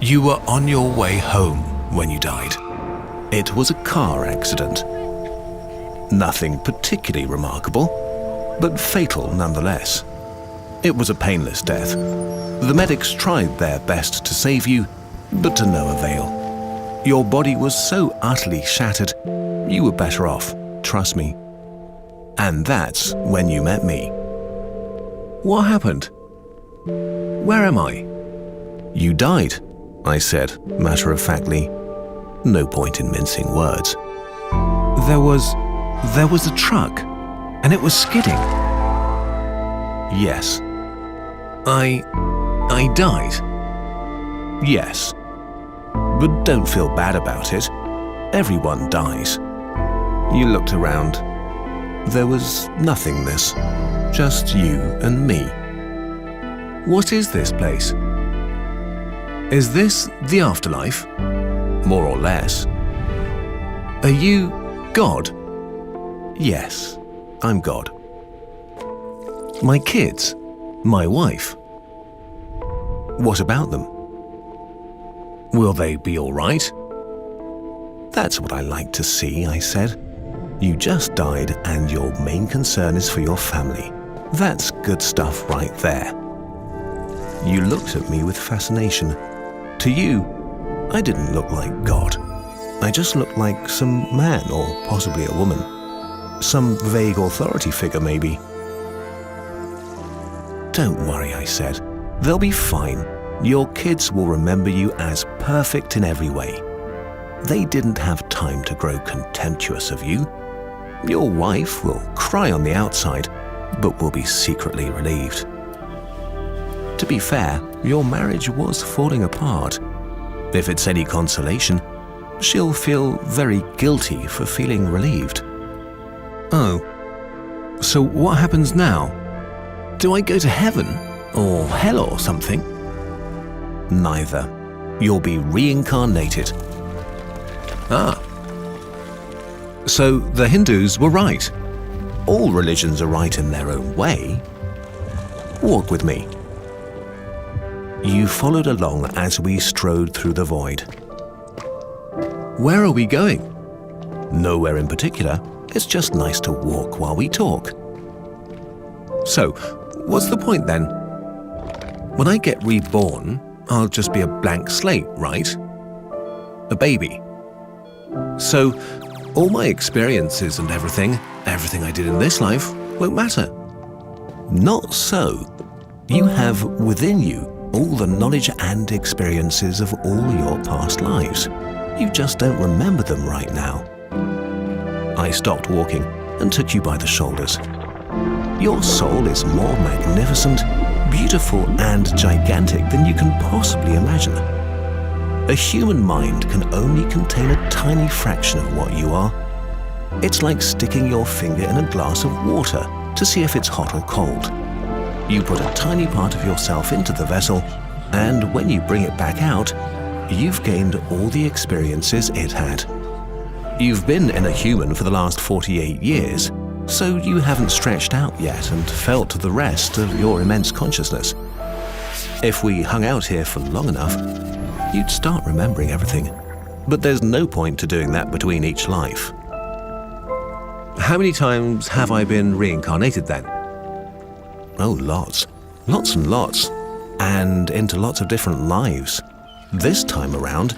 You were on your way home when you died. It was a car accident. Nothing particularly remarkable, but fatal nonetheless. It was a painless death. The medics tried their best to save you, but to no avail. Your body was so utterly shattered, you were better off, trust me. And that's when you met me. What happened? Where am I? You died, I said, matter-of-factly. No point in mincing words. There was a truck, and it was skidding. Yes. I died. Yes. But don't feel bad about it. Everyone dies. You looked around. There was nothingness. Just you and me. What is this place? Is this the afterlife? More or less. Are you God? Yes, I'm God. My kids? My wife? What about them? Will they be all right? That's what I like to see, I said. You just died and your main concern is for your family. That's good stuff right there. You looked at me with fascination. To you, I didn't look like God. I just looked like some man or possibly a woman. Some vague authority figure, maybe. Don't worry, I said. They'll be fine. Your kids will remember you as perfect in every way. They didn't have time to grow contemptuous of you. Your wife will cry on the outside, but will be secretly relieved. To be fair, your marriage was falling apart. If it's any consolation, she'll feel very guilty for feeling relieved. Oh, so what happens now? Do I go to heaven or hell or something? Neither. You'll be reincarnated. Ah. So the Hindus were right. All religions are right in their own way. Walk with me. You followed along as we strode through the void. Where are we going? Nowhere in particular. It's just nice to walk while we talk. So, what's the point then? When I get reborn, I'll just be a blank slate, right? A baby. So, all my experiences and everything I did in this life won't matter. Not so. You have within you all the knowledge and experiences of all your past lives. You just don't remember them right now. I stopped walking and took you by the shoulders. Your soul is more magnificent, beautiful, and gigantic than you can possibly imagine. A human mind can only contain a tiny fraction of what you are. It's like sticking your finger in a glass of water to see if it's hot or cold. You put a tiny part of yourself into the vessel, and when you bring it back out, you've gained all the experiences it had. You've been in a human for the last 48 years, so you haven't stretched out yet and felt the rest of your immense consciousness. If we hung out here for long enough, you'd start remembering everything. But there's no point to doing that between each life. How many times have I been reincarnated then? Oh, lots. Lots and lots. And into lots of different lives. This time around,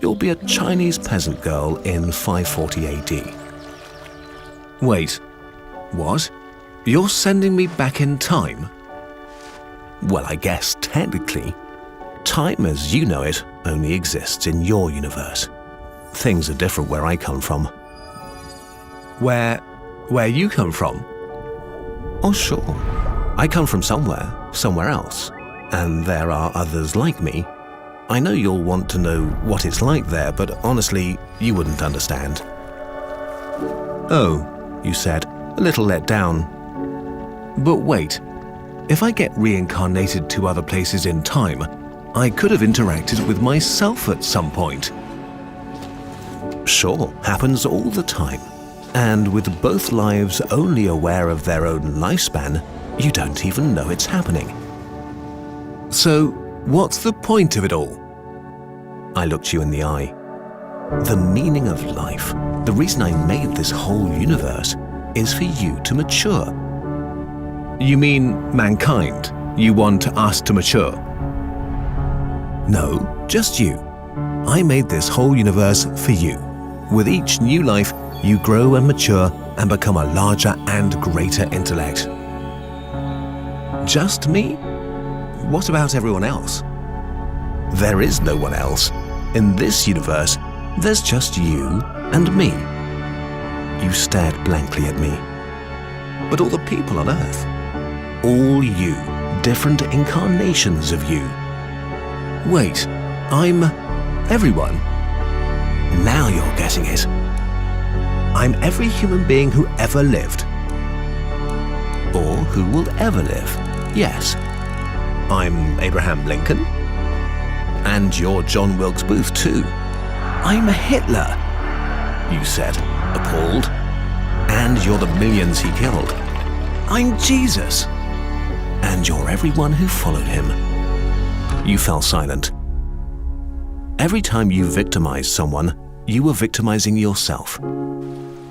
you'll be a Chinese peasant girl in 540 AD. Wait, what? You're sending me back in time? Well, I guess technically, time as you know it only exists in your universe. Things are different where I come from. Where you come from? Oh, sure. I come from somewhere else. And there are others like me. I know you'll want to know what it's like there, but honestly, you wouldn't understand. Oh, you said, a little let down. But wait, if I get reincarnated to other places in time, I could have interacted with myself at some point. Sure, happens all the time. And with both lives only aware of their own lifespan, you don't even know it's happening. So, what's the point of it all? I looked you in the eye. The meaning of life, the reason I made this whole universe, is for you to mature. You mean mankind? You want us to mature? No, just you. I made this whole universe for you. With each new life, you grow and mature and become a larger and greater intellect. Just me? What about everyone else? There is no one else. In this universe, there's just you and me. You stared blankly at me. But all the people on Earth? All you, different incarnations of you. Wait, I'm everyone? Now you're getting it. I'm every human being who ever lived. Or who will ever live, yes. I'm Abraham Lincoln. And you're John Wilkes Booth too. I'm Hitler, you said, appalled. And you're the millions he killed. I'm Jesus. And you're everyone who followed him. You fell silent. Every time you victimized someone, you were victimizing yourself.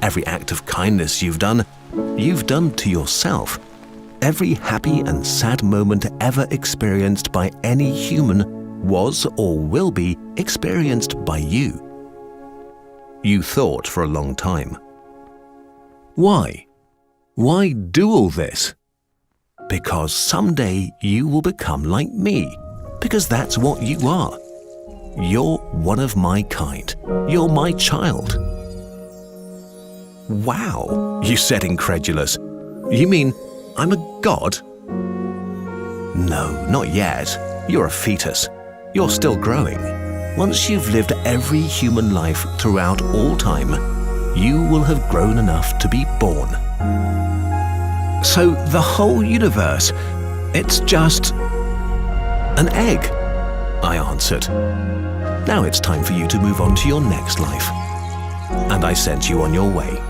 Every act of kindness you've done to yourself. Every happy and sad moment ever experienced by any human was or will be experienced by you. You thought for a long time. Why? Why do all this? Because someday you will become like me. Because that's what you are. You're one of my kind. You're my child. Wow, you said incredulous. You mean I'm a god? No, not yet. You're a fetus. You're still growing. Once you've lived every human life throughout all time, you will have grown enough to be born. So the whole universe, it's just an egg, I answered. Now it's time for you to move on to your next life. And I sent you on your way.